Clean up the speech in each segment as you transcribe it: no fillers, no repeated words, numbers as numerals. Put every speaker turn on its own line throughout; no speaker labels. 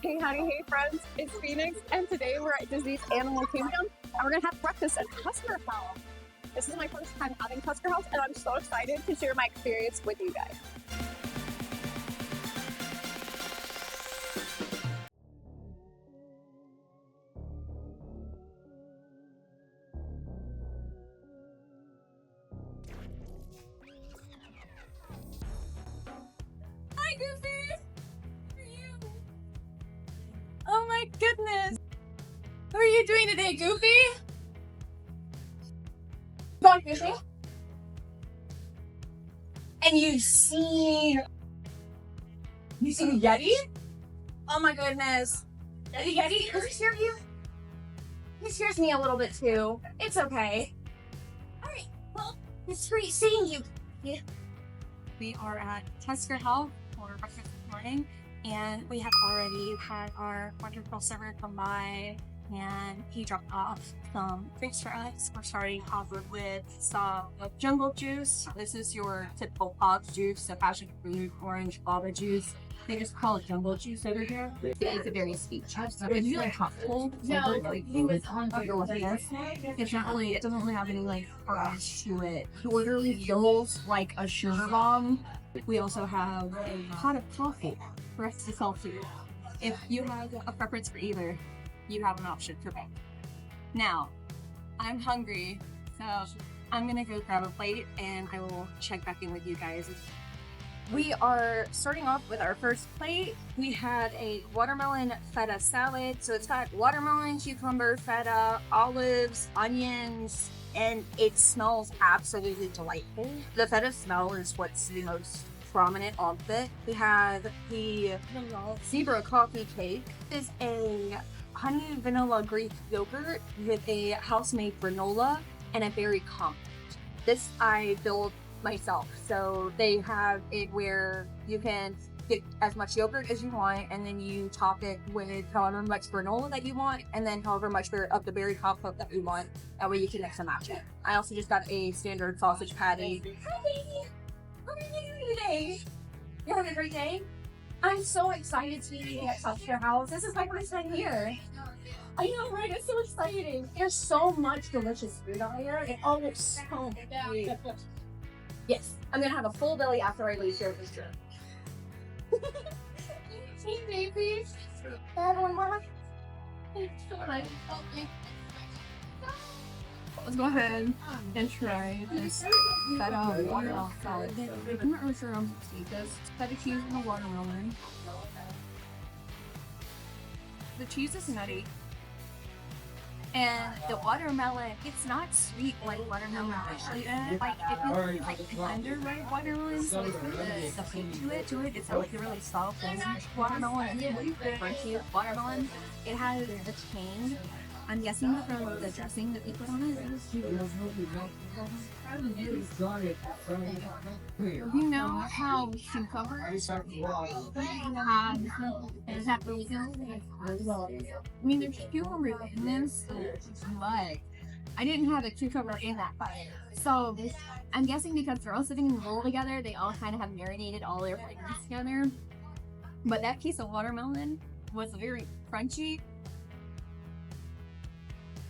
Hey honey, hey friends, it's Phoenix, and today we're at Disney's Animal Kingdom, and we're gonna have breakfast at Tusker House. This is my first time having Tusker House, and I'm so excited to share my experience with you guys. Hi Goofy! How are you? Oh my goodness! How are you doing today, Goofy? Going fishing? And you see the Yeti? Oh my goodness. The Yeti, does it scare you? It scares me a little bit too. It's okay. Alright, well, it's great seeing you. Yeah. We are at Tusker House for breakfast this morning, and we have already had our wonderful server come by, and he dropped off some drinks for us. We're starting off with some jungle juice. This is your typical pog juice, so passion fruit, orange, guava juice. They just call it jungle juice over here. It's a very sweet juice. It's really thoughtful. No, it's not really. It doesn't really have any like crunch to it. It literally feels like a sugar bomb. We also have a pot of coffee for us to sell to. If you have a preference for either, you have an option for both. Now, I'm hungry, so I'm gonna go grab a plate and I will check back in with you guys. We are starting off with our first plate. We had a watermelon feta salad. So it's got watermelon, cucumber, feta, olives, onions, and it smells absolutely delightful. The feta smell is what's the most prominent of it. We have the zebra coffee cake. This is a honey vanilla Greek yogurt with a house-made granola and a berry compote. This I build myself. So they have it where you can get as much yogurt as you want, and then you top it with however much granola that you want, and then however much of the berry compote that you want. That way you can mix and match it. I also just got a standard sausage patty. Hi baby! How are you doing today? You're having a great day? I'm so excited to be eating at Tusker House. This is my first time here. I know, right? It's so exciting. There's so much delicious food out here. It all looks so good. Yes, I'm gonna have a full belly after I leave here for sure. Hey, baby. Bad one, Mama. Let's go ahead and try this feta watermelon salad. I'm not really sure how to eat this. Feta cheese and a watermelon. The cheese is nutty. And the watermelon, it's not sweet like watermelon actually is. Like, it feels like tender red watermelon, so it's really the flavor to it. It's like a really soft watermelon and really crunchy watermelon. It has a tang. I'm guessing from the dressing that they put on it. You know how cucumbers have exactly. I mean, there's cucumber in this, but I didn't have a cucumber in that bite. So I'm guessing because they're all sitting in a roll together, they all kind of have marinated all their flavors together. But that piece of watermelon was very crunchy.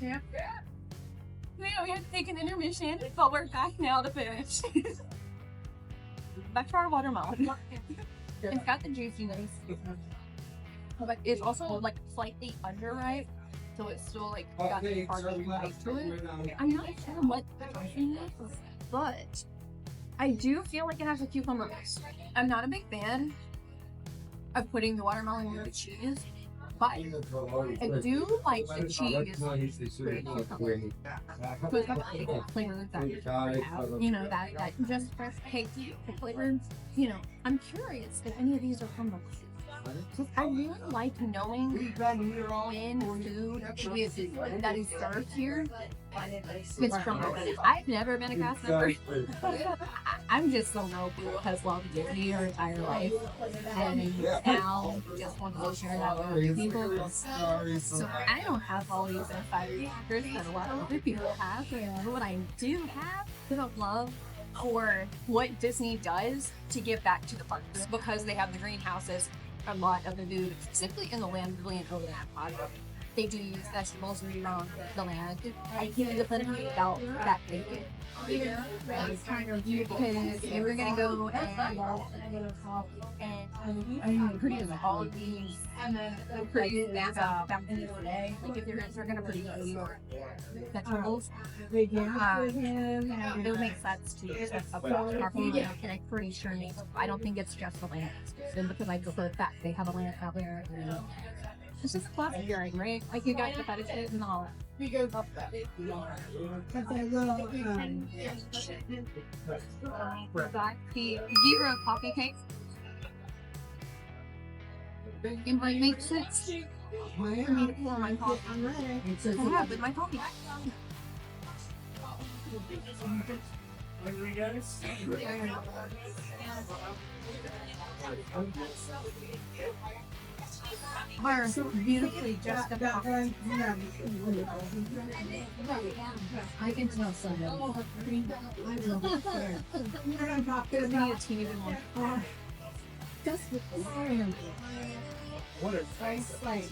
Yeah. We have to take an intermission, but we're back now to finish. Back to our watermelon. It's got the juiciness, but it's also like slightly underripe, so it's still like got the part of the bite to it. I'm not sure what the dressing is, but I do feel like it has a cucumber base. I'm not a big fan of putting the watermelon in the cheese, but I do like the cheese. So it's got the flavor that you know, that just fresh cake flavor. You know, I'm curious if any of these are from the I really like knowing when food that is served here is from overseas. I've never been a cast member. I'm just someone who has loved Disney her entire life, and now just want to share that with other people. So I don't have all these inside factors that a lot of other people have. But what I do have is a love for what Disney does to give back to the parks, because they have the greenhouses a lot of the food, specifically in the land really over that. They do use vegetables around the land. I can't definitively about that bacon. It's kind of because if we're gonna go and produce all of these produce back in the day, like if they're gonna produce vegetables, it would make sense to use a our food, and I'm pretty sure I don't think it's just the land, because I prefer the fact they have a land out there. It's just classic hearing, right? Like you got the fetishes and all. We go up that. The zero coffee cake. It might make sense for me to pour my coffee. I have with my coffee. Are so beautifully just about. I can tell something. I love it. Give me a teeny bit more. Just with what a nice like.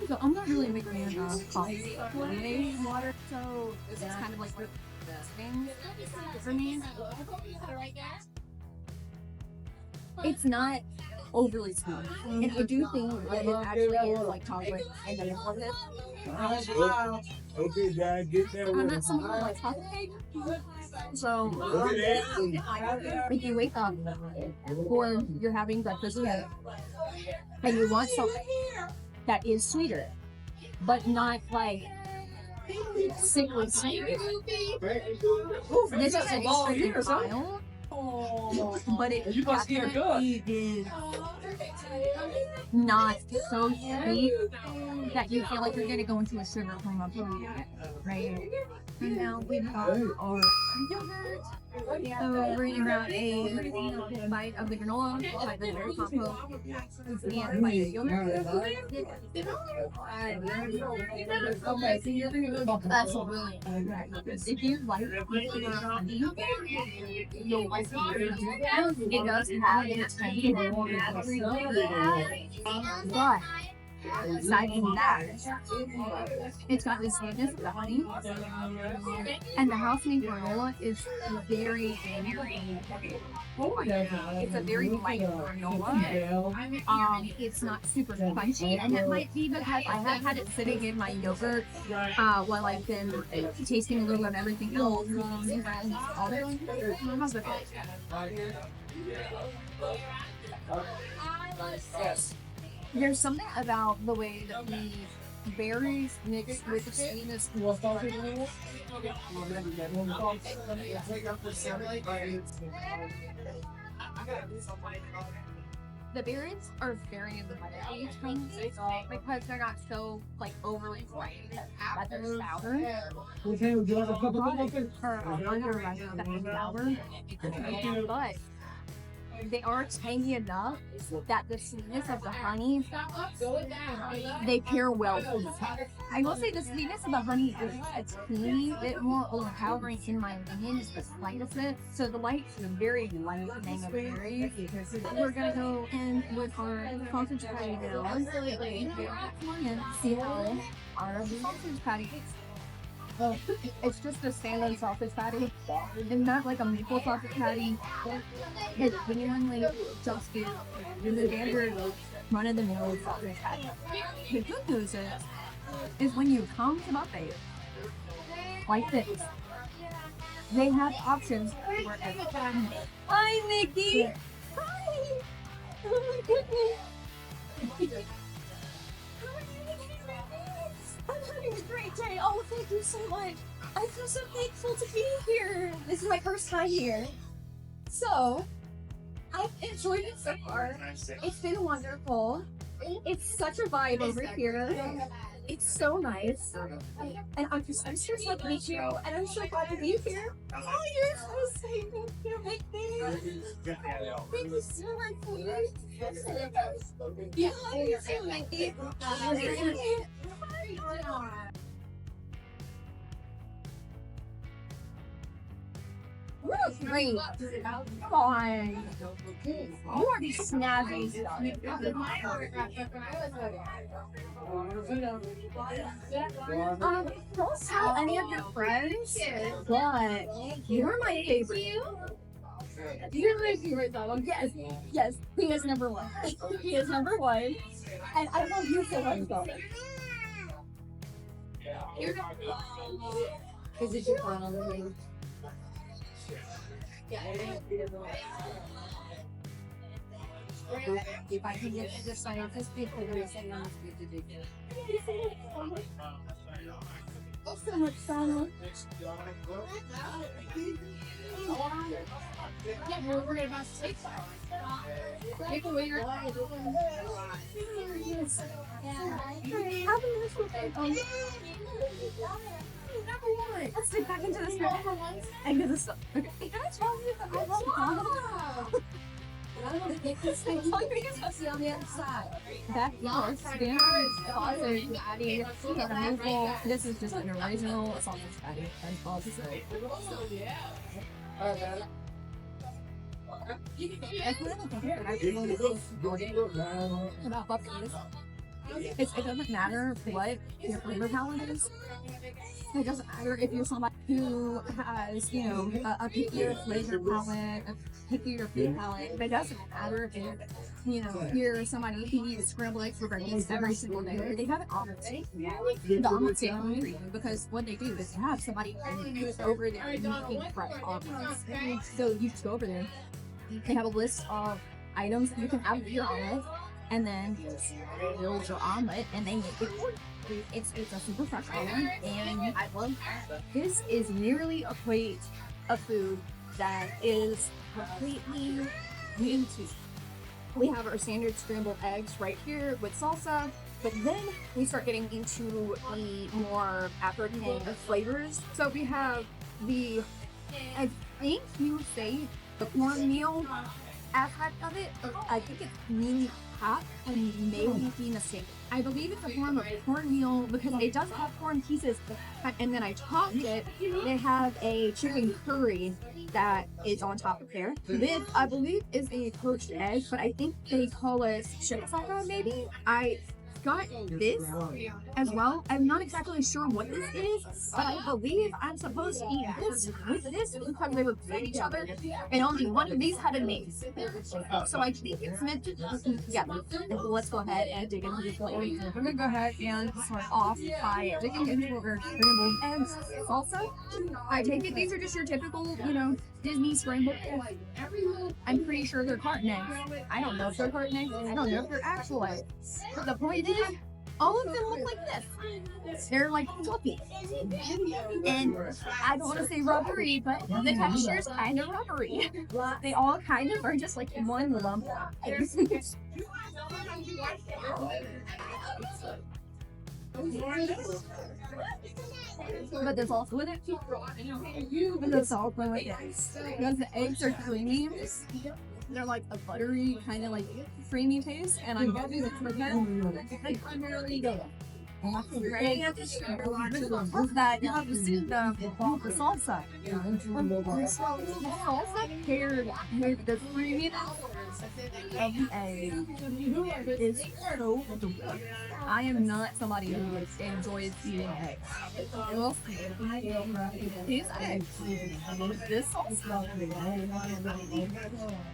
So I'm not really a big fan of coffee water, so this is kind of like the thing for me. It's not overly sweet, and I do think that it actually is like chocolate and then of it.
Okay, guys, get that.
I'm not someone who likes chocolate cake, so if you wake up or you're having breakfast and you want something that is sweeter, but not like sickly sweet. This is a extremely mild. But it definitely is not so sweet that you feel like you're gonna go into a sugar coma, right? And now we've got our yogurt. So we're eating around a bite of the granola, bite of the berry compote, and bite of the yogurt. That's brilliant. If you like honey, you'll like it. It does have its tangy but aside from that, it's got this sweetness of the honey, and the house made granola is very, it's a very light granola. It's not super spicy, and that might be because I have had it sitting in my yogurt while I've been tasting a little of everything else. There's something about the way that the berries mixed with the sweetness. The berries are very lightly because they're not so like overly bright that they're sour. But they are tangy enough that the sweetness of the honey, they pair well with it. I will say the sweetness of the honey is a teeny bit more overpowering in my opinion, is the slightest bit. So the light is very light hang of berries. We're gonna go in with our sausage patty now and see how our sausage patty is. It's just a standard sausage patty. It's not like a maple sausage patty. It's genuinely just the standard run-of-the-mill sausage patty. The good news is when you come to buffet like this, they have options for everything. Hi, Nikki. Hi. Oh my goodness. I'm having a great day. Oh, thank you so much. I feel so thankful to be here. This is my first time here. So, I've enjoyed it so far. It's been wonderful. It's such a vibe over here. It's so nice. And I'm so glad to meet you. And I'm so glad to be here. Oh, you're so sweet. Thank you. Thank you. Thank you so much. Yeah, thank you. Great. Come on. You are the snazzy. Don't tell any of your friends, but you're my favorite. You're my favorite dog. Yes, yes. He is number one. He is number one. And I love you so much, dog. Is it your final? If I can get to this side of this people, they're saying I'm going to do. So much fun. Yeah, we're going to take take away your life. Let's dig back into this and get this stuff. Okay. Can I tell you that I love dogs? I don't want to take this thing. Especially on the other side. That standard sausage patty. This is just an original sausage patty. That's all to say. About puppies. It doesn't matter what your flavor palette is. It doesn't matter if you're somebody who has, you know, a pickier flavor palette, a pickier food palette. It doesn't matter if, you know, you're somebody who eats scrambled eggs for breakfast every single day. They have an omelet. The omelet's family for you because what they do is have somebody who's over there making fresh omelets. So you just go over there. They have a list of items that you can have with your omelet, and then build your omelet, and they make it for you. It's a super fresh omelet, and I love that. This is nearly a plate of food that is completely new to. We have our standard scrambled eggs right here with salsa, but then we start getting into the more African flavors. So we have the, I think you would say, the cornmeal aspect of it. I think it's really hot and maybe be mistaken. I believe it's a form of cornmeal because it does have corn pieces, and then I topped it. They have a chicken curry that is on top of there. This, I believe, is a poached egg, but I think they call it shikasaka maybe. I got this as well. I'm not exactly sure what this is, but I believe I'm supposed to eat this with this because they would fit each other, and only one of these had a name. So I think it's meant to go together. Let's go ahead and dig into this later. We're gonna go ahead and start off by digging into our scrambled eggs salsa. I take it these are just your typical, you know, Disney scrambled eggs. I'm pretty sure they're carton eggs. I don't know if they're carton eggs. I don't know if they're actual eggs. But the point is, all of them look like this. They're like fluffy. And I don't want to say rubbery, but the texture is kind of rubbery. They all kind of are just like one lump. But there's also with it. But there's also with eggs. Because the eggs are creamy. They're like a buttery kind of like creamy taste, and I'm getting the chicken primarily the that you have to see the salsa. The salsa paired with the creaminess of the egg is so good. I am not somebody who enjoys eating eggs. These eggs, this salsa,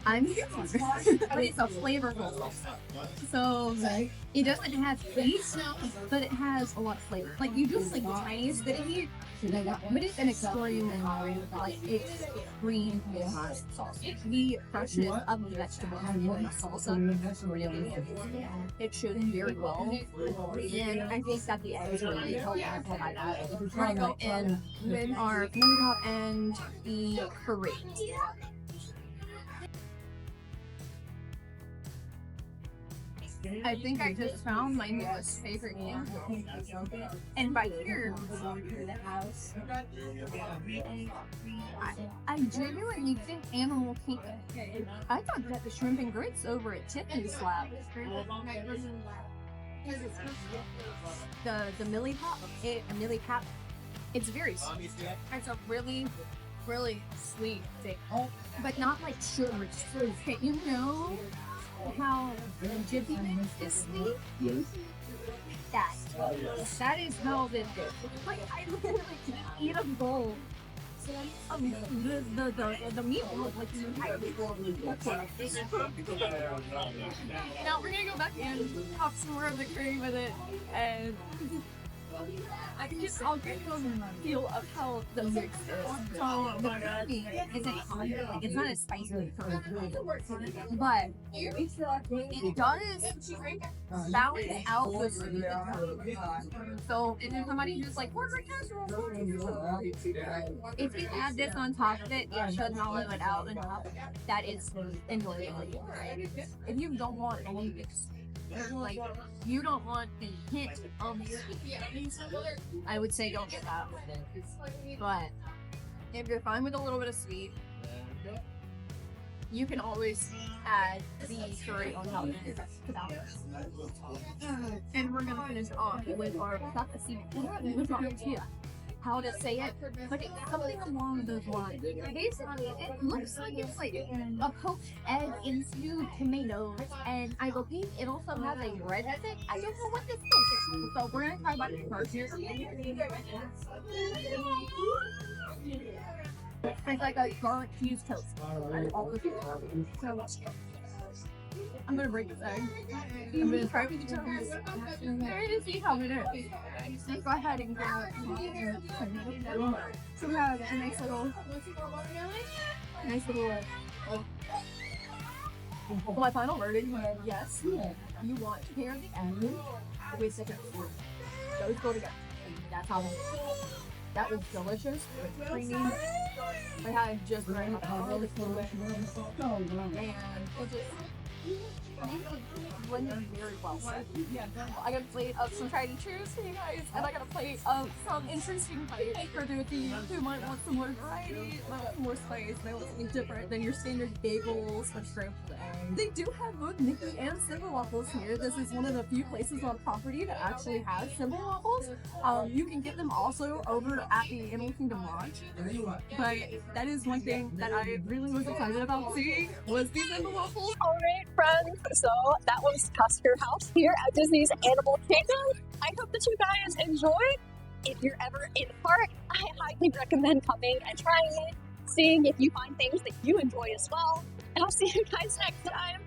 I'm here for it. But it's a flavorful salsa. So it doesn't have taste, but it has a lot of flavor. Like you just like the tiniest bit of heat, but it's an extremely like it's green salsa. The freshness of the vegetable salsa really it should very well. And I think that the eggs really help out like that. We're gonna go in with our lemon and the curry. I think I just found my newest favorite game. And by here, I genuinely think Animal Kingdom. I thought that the shrimp and grits over at Tiffany's Lab. The Millie Pop, it's very sweet. It's a really really sweet thing, but not like sugar. Okay, you know how Jiffy Mix is sweet? That is how this is. Like I literally can eat a bowl of the meatball like an entire bowl. Now we're gonna go back in, have some more of the curry with it, and I can just I'll get the feel of how the mix is. So the curry isn't hot, like it's not as spicy as curry, but it does balance out the sweetness. So if somebody who's like, where's my casserole? If you add this on top of it, it should mellow it out enough that it's enjoyable. If you don't want any mix, like you don't want the hint of sweetness, I would say don't get that. But if you're fine with a little bit of sweet, you can always add the curry on top of it. And we're gonna finish off with our how to say it, but it's something along those lines. Basically, it looks like it's like a poached egg into tomatoes, and I believe it also has a bread with it. I don't know what this is. So we're gonna try about it first here. It's like a garlic cheese toast. I'm gonna break this egg. I'm gonna try with the toast. I'm ready to see how it is. Let's go ahead and grab it. So we have a nice little. My final verdict was yes. You want to pair the egg with the toast. Those go together. That's how it is. That was delicious. It was creamy. I had just right up really fluid. And it just blended very well. I got a plate of some tried and true for you guys, and I got a plate of some interesting bites for those of you who might want some more variety, might want more spice, might want something different than your standard bagels or scrambled eggs. They do have both Mickey and Simple Waffles here. This is one of the few places on property that actually has Simple Waffles. You can get them also over at the Animal Kingdom Lodge. But that is one thing that I really was excited about seeing was these Simple Waffles.
Alright friends, so that was Tusker House here at Disney's Animal Kingdom. I hope that you guys enjoyed. If you're ever in the park, I highly recommend coming and trying it, seeing if you find things that you enjoy as well. And I'll see you guys next time.